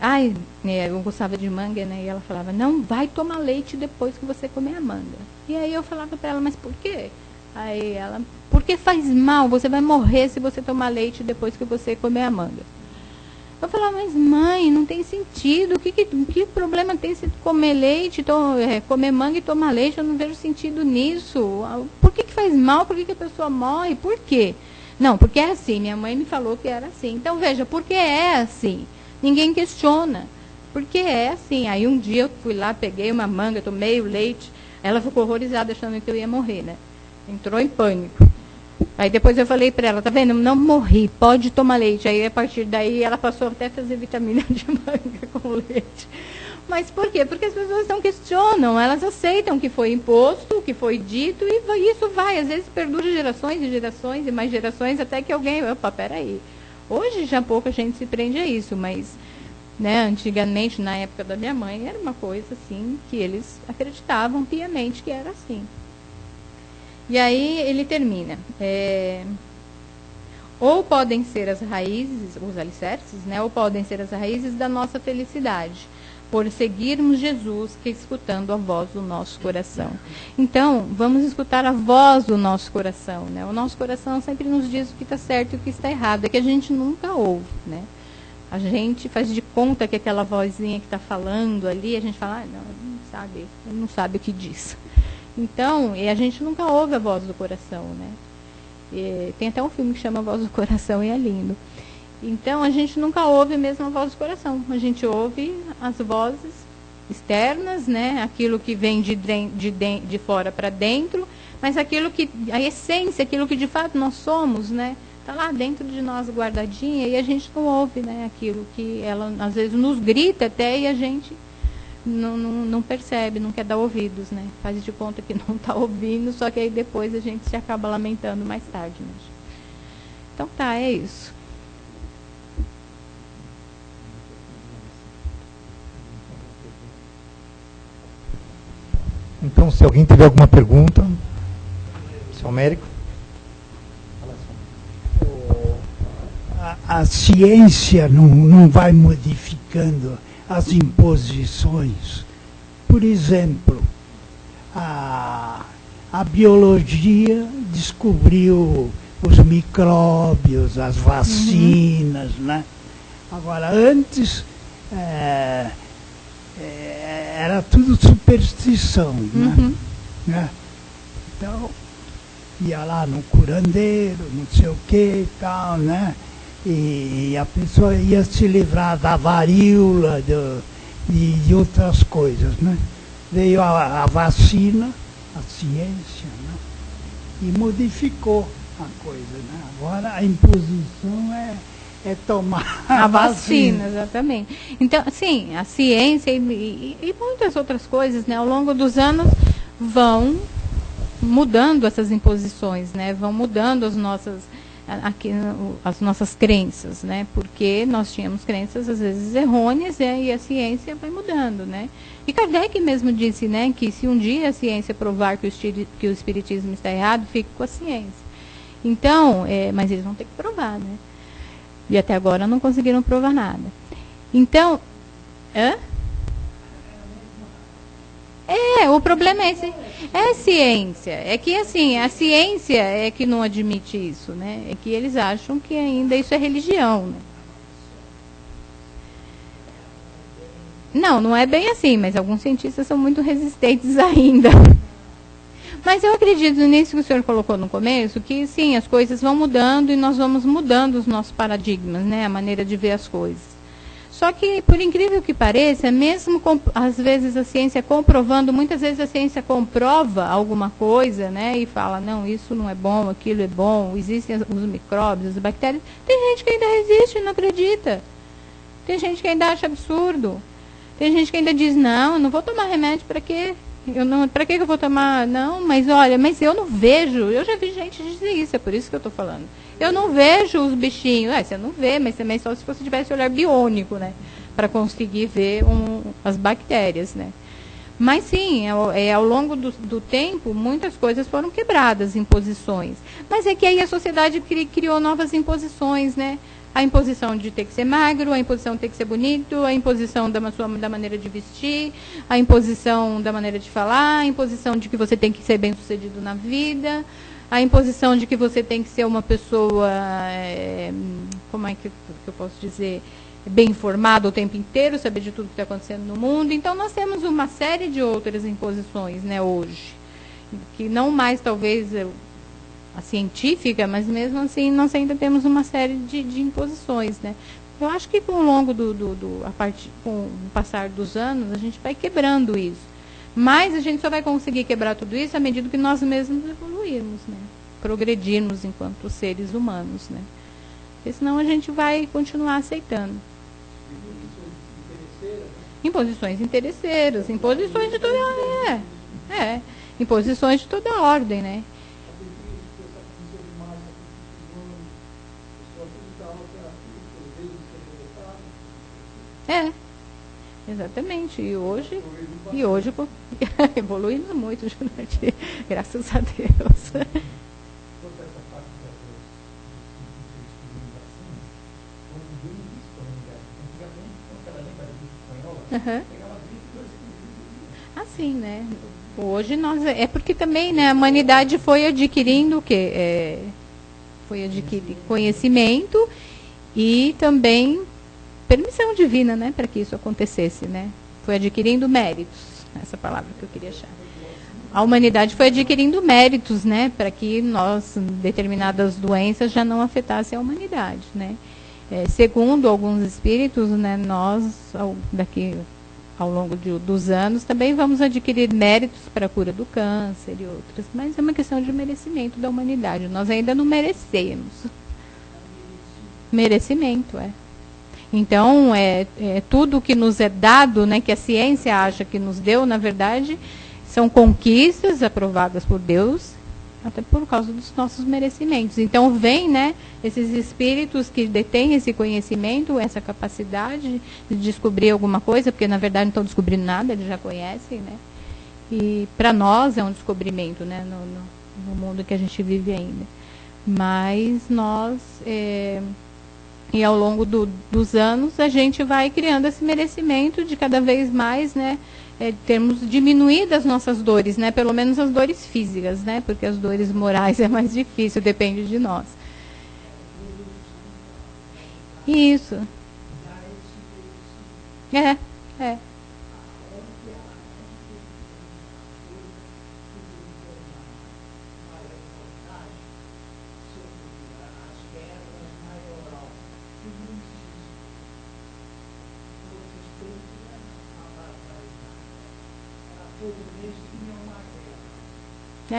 Ai, eu gostava de manga, né? E ela falava, não vai tomar leite depois que você comer a manga. E aí eu falava para ela, mas por quê? Aí ela, porque faz mal, você vai morrer se você tomar leite depois que você comer a manga. Eu falava, mas mãe, não tem sentido, que problema tem se comer leite, comer manga e tomar leite? Eu não vejo sentido nisso. Por que faz mal? Por que a pessoa morre? Por quê? Não, porque é assim, minha mãe me falou que era assim. Então veja, porque é assim? Ninguém questiona, porque é assim. Aí um dia eu fui lá, peguei uma manga, tomei o leite, ela ficou horrorizada achando que eu ia morrer, né? Entrou em pânico. Aí depois eu falei para ela, tá vendo, não morri, pode tomar leite. Aí a partir daí ela passou até a fazer vitamina de manga com leite. Mas por quê? Porque as pessoas não questionam, elas aceitam que foi imposto, que foi dito, e isso vai, às vezes perdura gerações e gerações e mais gerações, até que alguém, opa, peraí. Hoje já pouca gente se prende a isso, mas né, antigamente, na época da minha mãe, era uma coisa assim, que eles acreditavam piamente que era assim. E aí ele termina. Ou podem ser as raízes, os alicerces, né, ou podem ser as raízes da nossa felicidade, por seguirmos Jesus, que escutando a voz do nosso coração. Então, vamos escutar a voz do nosso coração, né? O nosso coração sempre nos diz o que está certo e o que está errado, é que a gente nunca ouve, né? A gente faz de conta que aquela vozinha que está falando ali, a gente fala, não, ele não sabe o que diz. Então, e a gente nunca ouve a voz do coração, né? E tem até um filme que chama A Voz do Coração e é lindo. Então, a gente nunca ouve mesmo a voz do coração. A gente ouve as vozes externas, né? Aquilo que vem de fora para dentro, mas aquilo que, a essência, aquilo que de fato nós somos, né? Está lá dentro de nós guardadinha e a gente não ouve, né? Aquilo que ela às vezes nos grita até e a gente não percebe, não quer dar ouvidos, né? Faz de conta que não está ouvindo, só que aí depois a gente se acaba lamentando mais tarde, né? Então tá, é isso. Então, se alguém tiver alguma pergunta, seu Américo. A ciência não vai modificando as imposições. Por exemplo, a biologia descobriu os micróbios, as vacinas, né? Agora, antes era tudo superstição, né? Então, ia lá no curandeiro, não sei o que e tal, né? E a pessoa ia se livrar da varíola e de outras coisas, né? Veio a vacina, a ciência, né? E modificou a coisa, né? Agora a imposição é tomar a vacina. Exatamente. Então, sim, a ciência e muitas outras coisas, né? Ao longo dos anos vão mudando essas imposições, né? Vão mudando as nossas crenças, né? Porque nós tínhamos crenças às vezes errôneas, né? E a ciência vai mudando, né? E Kardec mesmo disse, né, que se um dia a ciência provar que o espiritismo está errado, fique com a ciência. Então, mas eles vão ter que provar, né? E até agora não conseguiram provar nada. Então, o problema é esse. É ciência. É que, assim, a ciência é que não admite isso, né? É que eles acham que ainda isso é religião, né? Não é bem assim, mas alguns cientistas são muito resistentes ainda. Mas eu acredito nisso que o senhor colocou no começo, que sim, as coisas vão mudando e nós vamos mudando os nossos paradigmas, né? A maneira de ver as coisas. Só que, por incrível que pareça, mesmo às vezes a ciência comprovando, muitas vezes a ciência comprova alguma coisa, né? E fala, não, isso não é bom, aquilo é bom, existem os micróbios, as bactérias. Tem gente que ainda resiste, não acredita. Tem gente que ainda acha absurdo. Tem gente que ainda diz, não, eu não vou tomar remédio para quê? Para que eu vou tomar? Não, mas olha, mas eu não vejo. Eu já vi gente dizer isso, é por isso que eu estou falando. Eu não vejo os bichinhos. Você não vê, mas também só se você tivesse olhar biônico, né? Para conseguir ver as bactérias, né? Mas sim, ao longo do tempo, muitas coisas foram quebradas, imposições. Mas é que aí a sociedade criou novas imposições, né? A imposição de ter que ser magro, a imposição de ter que ser bonito, a imposição da maneira de vestir, a imposição da maneira de falar, a imposição de que você tem que ser bem-sucedido na vida, a imposição de que você tem que ser uma pessoa, como é que eu posso dizer, bem informada o tempo inteiro, saber de tudo que está acontecendo no mundo. Então, nós temos uma série de outras imposições, né, hoje, que não mais, talvez, a científica, mas mesmo assim nós ainda temos uma série de imposições, né. Eu acho que com o longo com o passar dos anos, a gente vai quebrando isso. Mas a gente só vai conseguir quebrar tudo isso à medida que nós mesmos evoluirmos, né, progredirmos enquanto seres humanos, né. Porque senão a gente vai continuar aceitando. Imposições interesseiras, imposições de toda imposições de toda ordem, né? Exatamente. E hoje evoluímos muito, Jurandir, graças a Deus. Uhum. Assim, né? Hoje nós é porque também, né, a humanidade foi adquirindo o quê? Foi adquirindo conhecimento e também permissão divina, né, para que isso acontecesse, né? Foi adquirindo méritos, essa palavra que eu queria achar. A humanidade foi adquirindo méritos, né, para que determinadas doenças já não afetassem a humanidade, né? Segundo alguns espíritos, né, nós, daqui ao longo dos anos, também vamos adquirir méritos para a cura do câncer e outras, mas é uma questão de merecimento da humanidade. Nós ainda não merecemos. Merecimento, Então, tudo que nos é dado, né, que a ciência acha que nos deu, na verdade, são conquistas aprovadas por Deus, até por causa dos nossos merecimentos. Então, vem, né, esses espíritos que detêm esse conhecimento, essa capacidade de descobrir alguma coisa, porque, na verdade, não estão descobrindo nada, eles já conhecem, né? E, para nós, é um descobrimento, né, no mundo que a gente vive ainda. Mas nós... E ao longo dos anos, a gente vai criando esse merecimento de cada vez mais, né, termos diminuído as nossas dores, né, pelo menos as dores físicas, né, porque as dores morais é mais difícil, depende de nós. Isso. É.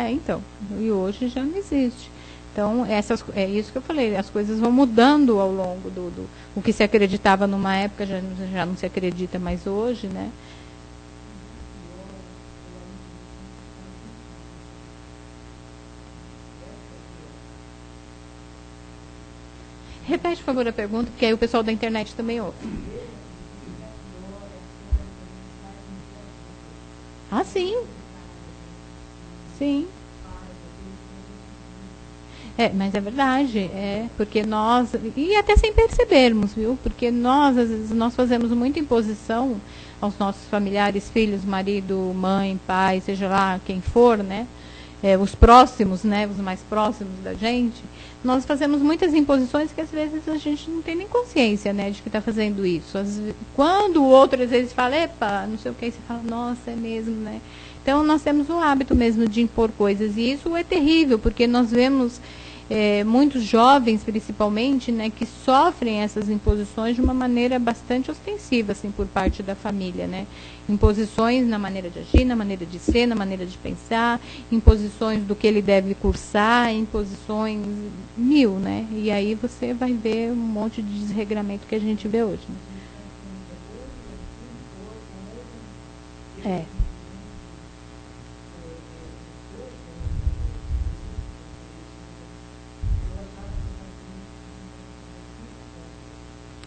Então, e hoje já não existe. Então, é isso que eu falei, as coisas vão mudando ao longo o que se acreditava numa época já não se acredita mais hoje, né? Repete, por favor, a pergunta, porque aí o pessoal da internet também ouve. Ah, sim. Sim. Mas é verdade, porque nós, e até sem percebermos, viu? Porque nós, às vezes, nós fazemos muita imposição aos nossos familiares, filhos, marido, mãe, pai, seja lá quem for, né? Os próximos, né? Os mais próximos da gente, nós fazemos muitas imposições que às vezes a gente não tem nem consciência, né, de que está fazendo isso. Quando o outro às vezes fala, epa, não sei o que, você fala, nossa, é mesmo, né? Então, nós temos o hábito mesmo de impor coisas, e isso é terrível, porque nós vemos muitos jovens, principalmente, né, que sofrem essas imposições de uma maneira bastante ostensiva, assim, por parte da família, né? Imposições na maneira de agir, na maneira de ser, na maneira de pensar, imposições do que ele deve cursar, imposições mil, né? E aí você vai ver um monte de desregramento que a gente vê hoje, né?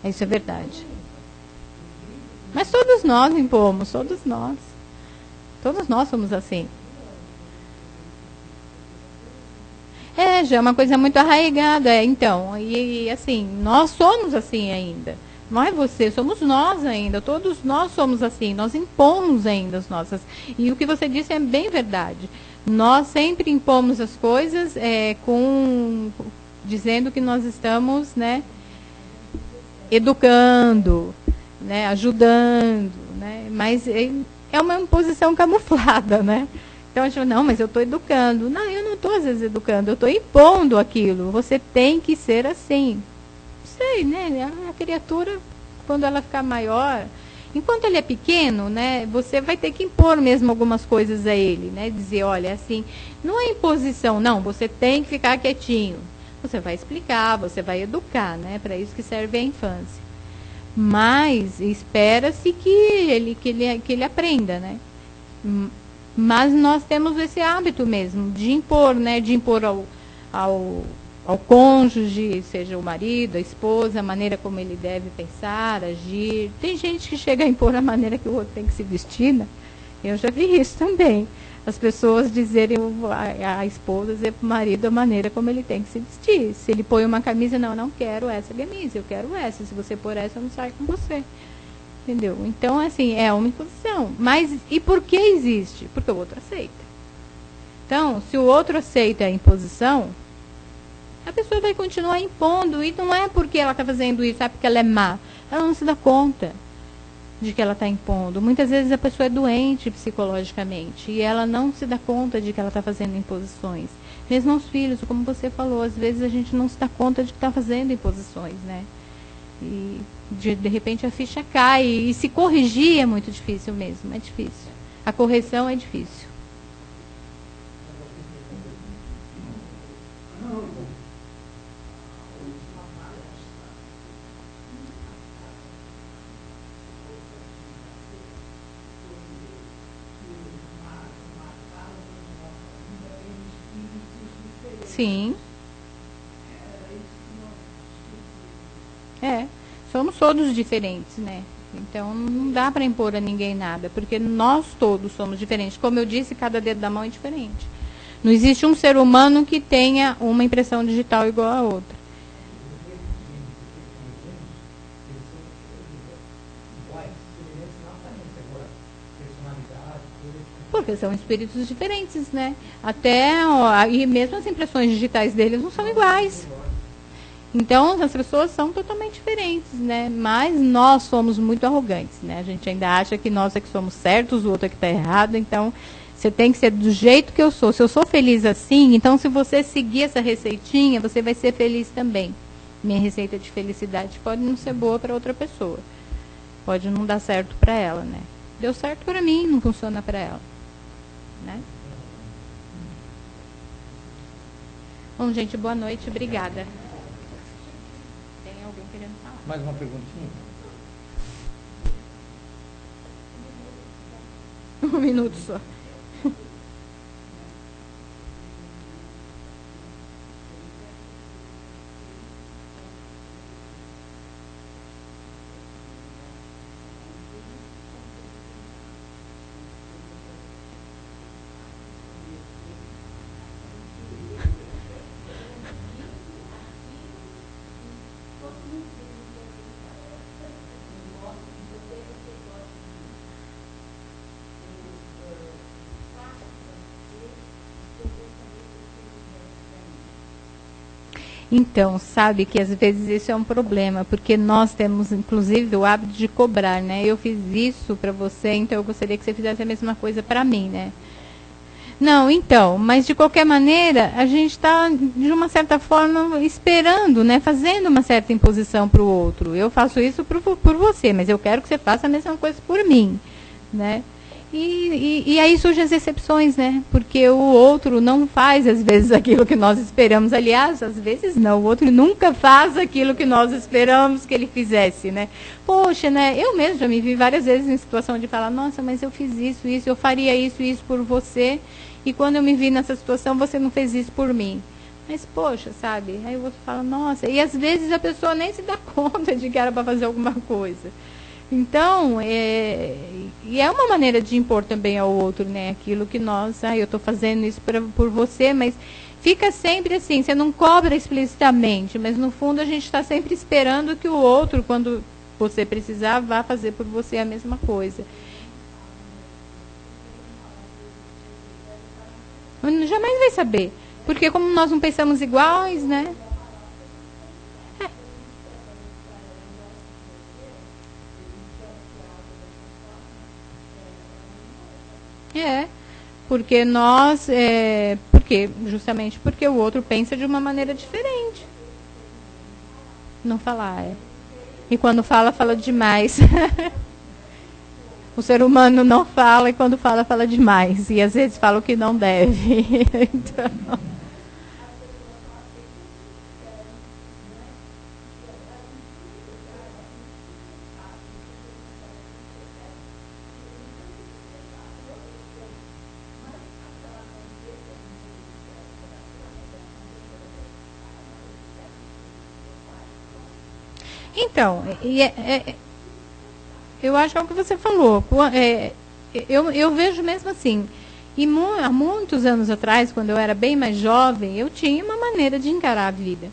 Isso é verdade. Mas todos nós impomos, todos nós. Todos nós somos assim. Já é uma coisa muito arraigada, então. E assim, nós somos assim ainda. Não é você, somos nós ainda. Todos nós somos assim. Nós impomos ainda as nossas. E o que você disse é bem verdade. Nós sempre impomos as coisas dizendo que nós estamos, né, educando, né, ajudando, né, mas é uma imposição camuflada, né? Então a gente fala, não, mas eu estou educando. Não, eu não estou às vezes educando, eu estou impondo aquilo. Você tem que ser assim. Sei, né? A criatura, quando ela ficar maior, enquanto ele é pequeno, né, você vai ter que impor mesmo algumas coisas a ele, né? Dizer, olha, assim, não é imposição, não, você tem que ficar quietinho. Você vai explicar, você vai educar, né? Para isso que serve a infância. Mas espera-se que ele aprenda, né? Mas nós temos esse hábito mesmo de impor, né? De impor ao cônjuge, seja o marido, a esposa, a maneira como ele deve pensar, agir. Tem gente que chega a impor a maneira que o outro tem que se vestir, né? Eu já vi isso também. As pessoas dizerem, a esposa dizer para o marido a maneira como ele tem que se vestir. Se ele põe uma camisa, não, eu não quero essa camisa, eu quero essa. Se você pôr essa, eu não saio com você. Entendeu? Então, assim, é uma imposição. Mas, e por que existe? Porque o outro aceita. Então, se o outro aceita a imposição, a pessoa vai continuar impondo. E não é porque ela está fazendo isso, é porque ela é má. Ela não se dá conta de que ela está impondo. Muitas vezes a pessoa é doente psicologicamente e ela não se dá conta de que ela está fazendo imposições. Mesmo aos filhos, como você falou, às vezes a gente não se dá conta de que está fazendo imposições, né? E de repente a ficha cai e se corrigir é muito difícil mesmo, é difícil. A correção é difícil. Sim. Somos todos diferentes, né? Então não dá para impor a ninguém nada, porque nós todos somos diferentes. Como eu disse, cada dedo da mão é diferente. Não existe um ser humano que tenha uma impressão digital igual a outra. Porque são espíritos diferentes, né? E mesmo as impressões digitais deles não são iguais. Então, as pessoas são totalmente diferentes, né? Mas nós somos muito arrogantes, né? A gente ainda acha que nós é que somos certos, o outro é que está errado. Então, você tem que ser do jeito que eu sou. Se eu sou feliz assim, então se você seguir essa receitinha, você vai ser feliz também. Minha receita de felicidade pode não ser boa para outra pessoa. Pode não dar certo para ela, né? Deu certo para mim, não funciona para ela. Né? Bom, gente, boa noite, obrigada. Tem alguém querendo falar? Mais uma perguntinha? 1 minuto só. Então, sabe que às vezes isso é um problema, porque nós temos, inclusive, o hábito de cobrar, né? Eu fiz isso para você, então eu gostaria que você fizesse a mesma coisa para mim, né? Não, então, mas de qualquer maneira, a gente está, de uma certa forma, esperando, né? Fazendo uma certa imposição para o outro. Eu faço isso por você, mas eu quero que você faça a mesma coisa por mim, né? E aí surgem as exceções, né? Porque o outro não faz, às vezes, aquilo que nós esperamos. Aliás, às vezes não. O outro nunca faz aquilo que nós esperamos que ele fizesse, né? Poxa, né? Eu mesmo já me vi várias vezes em situação de falar, nossa, mas eu fiz isso, eu faria isso por você. E quando eu me vi nessa situação, você não fez isso por mim. Mas, poxa, sabe? Aí o outro fala, nossa. E às vezes a pessoa nem se dá conta de que era para fazer alguma coisa. Então, e é uma maneira de impor também ao outro, né? Aquilo que nós, eu estou fazendo isso por você, mas fica sempre assim, você não cobra explicitamente, mas no fundo a gente está sempre esperando que o outro, quando você precisar, vá fazer por você a mesma coisa. Jamais vai saber, porque como nós não pensamos iguais, né? Porque nós, justamente porque o outro pensa de uma maneira diferente. Não falar, E quando fala, fala demais. O ser humano não fala, e quando fala, fala demais. E às vezes fala o que não deve. Então... Então, eu acho que é o que você falou. Eu vejo mesmo assim. E há muitos anos atrás, quando eu era bem mais jovem, eu tinha uma maneira de encarar a vida.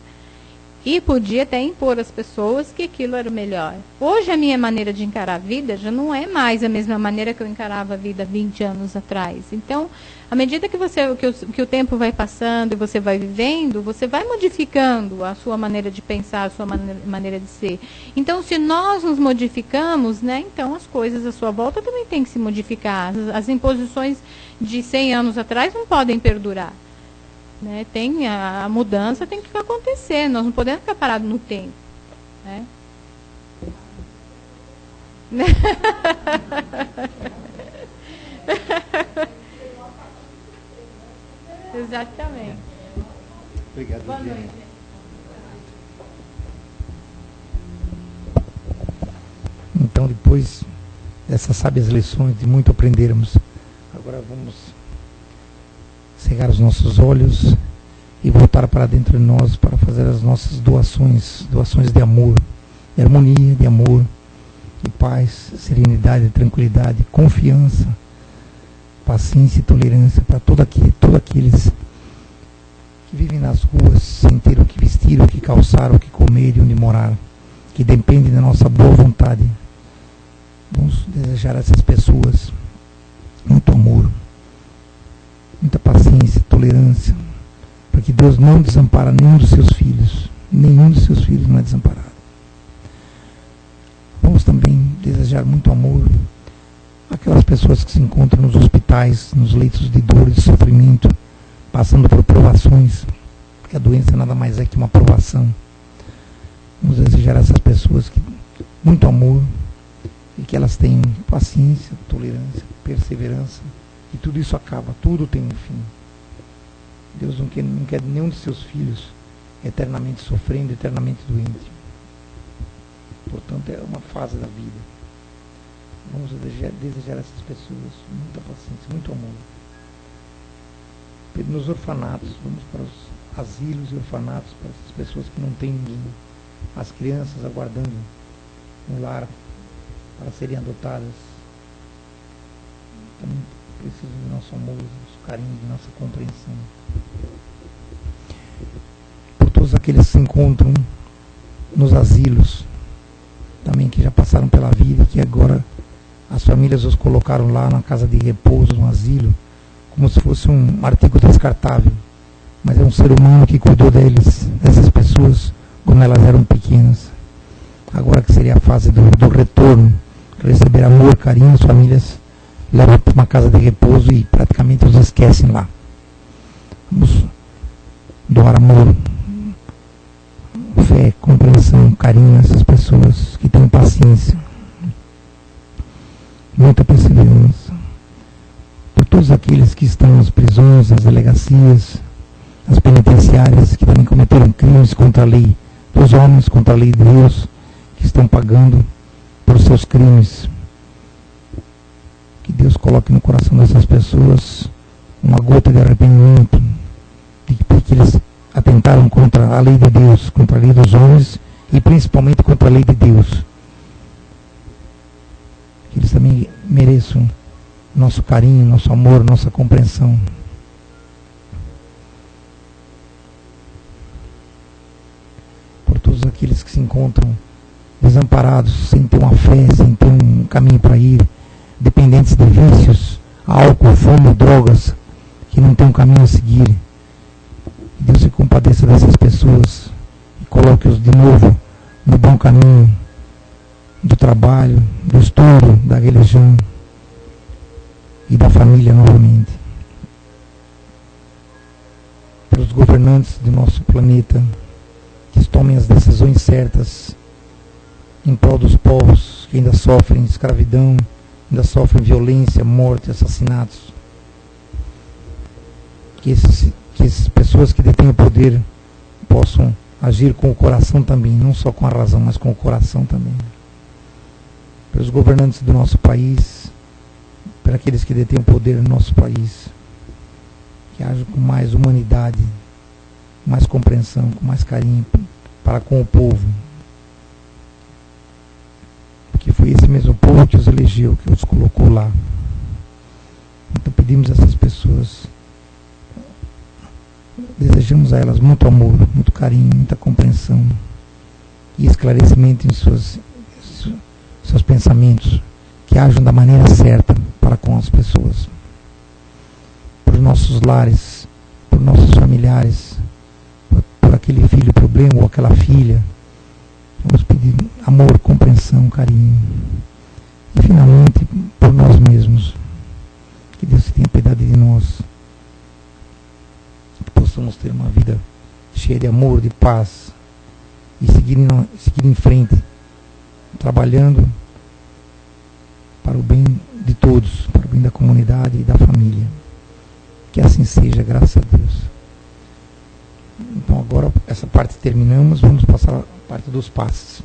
E podia até impor às pessoas que aquilo era o melhor. Hoje a minha maneira de encarar a vida já não é mais a mesma maneira que eu encarava a vida 20 anos atrás. Então, à medida que o tempo vai passando e você vai vivendo, você vai modificando a sua maneira de pensar, a sua maneira de ser. Então, se nós nos modificamos, né, então as coisas à sua volta também têm que se modificar. As imposições de 100 anos atrás não podem perdurar. Né? A mudança tem que acontecer, nós não podemos ficar parados no tempo. Né? Exatamente. Obrigado, boa noite. Então, depois dessas sábias lições, de muito aprendermos, agora vamos cegar os nossos olhos e voltar para dentro de nós para fazer as nossas doações de amor, de harmonia, de amor, de paz, serenidade, tranquilidade, confiança, paciência e tolerância para todos aqueles que vivem nas ruas sem ter o que vestir, o que calçar, o que comer e onde morar, que dependem da nossa boa vontade. Vamos desejar a essas pessoas muito amor, muita paciência, tolerância, para que Deus não desampara nenhum dos seus filhos. Nenhum dos seus filhos não é desamparado. Vamos também desejar muito amor àquelas pessoas que se encontram nos hospitais, nos leitos de dor e de sofrimento, passando por provações, porque a doença nada mais é que uma provação. Vamos desejar a essas pessoas muito amor e que elas tenham paciência, tolerância, perseverança. E tudo isso acaba, tudo tem um fim. Deus não quer nenhum de seus filhos eternamente sofrendo, eternamente doente. Portanto, é uma fase da vida. Vamos desejar a essas pessoas muita paciência, muito amor. Nos orfanatos, vamos para os asilos e orfanatos, para essas pessoas que não têm ninguém. As crianças aguardando um lar para serem adotadas. Também precisam do nosso amor, do nosso carinho, de nossa compreensão. Por todos aqueles que se encontram nos asilos, também que já passaram pela vida, que agora as famílias os colocaram lá na casa de repouso, no asilo, como se fosse um artigo descartável. Mas é um ser humano que cuidou dessas pessoas, quando elas eram pequenas. Agora que seria a fase do retorno, receber amor, carinho, as famílias levam para uma casa de repouso e praticamente os esquecem lá. Vamos doar amor, fé, compreensão, carinho a essas pessoas que têm paciência, muita perseverança. Por todos aqueles que estão nas prisões, nas delegacias, nas penitenciárias, que também cometeram crimes contra a lei dos homens, contra a lei de Deus, que estão pagando por seus crimes. Que Deus coloque no coração dessas pessoas uma gota de arrependimento, porque eles atentaram contra a lei de Deus, contra a lei dos homens e principalmente contra a lei de Deus. Que eles também mereçam nosso carinho, nosso amor, nossa compreensão. aqueles que se encontram desamparados, sem ter uma fé, sem ter um caminho para ir, dependentes de vícios, álcool, fumo, drogas, que não tem um caminho a seguir. Deus se compadeça dessas pessoas e coloque-os de novo no bom caminho do trabalho, do estudo, da religião e da família novamente. Para os governantes do nosso planeta, que tomem as decisões certas em prol dos povos que ainda sofrem escravidão, ainda sofrem violência, morte, assassinatos. Que essas pessoas que detêm o poder possam agir com o coração também, não só com a razão, mas com o coração também. Para os governantes do nosso país, para aqueles que detêm o poder no nosso país, que hajam com mais humanidade, mais compreensão, com mais carinho para com o povo. Porque foi esse mesmo povo que os elegeu, que os colocou lá. Então pedimos a essas pessoas, desejamos a elas muito amor, muito carinho, muita compreensão e esclarecimento em seus pensamentos, que ajam da maneira certa para com as pessoas. Por nossos lares, por nossos familiares, por aquele filho problema ou aquela filha, vamos pedir amor, compreensão, carinho. E finalmente, por nós mesmos, que Deus tenha piedade de nós, que possamos ter uma vida cheia de amor, de paz, e seguir em frente, trabalhando para o bem de todos, para o bem da comunidade e da família. Que assim seja, graças a Deus. Então agora, essa parte terminamos, vamos passar a parte dos passes.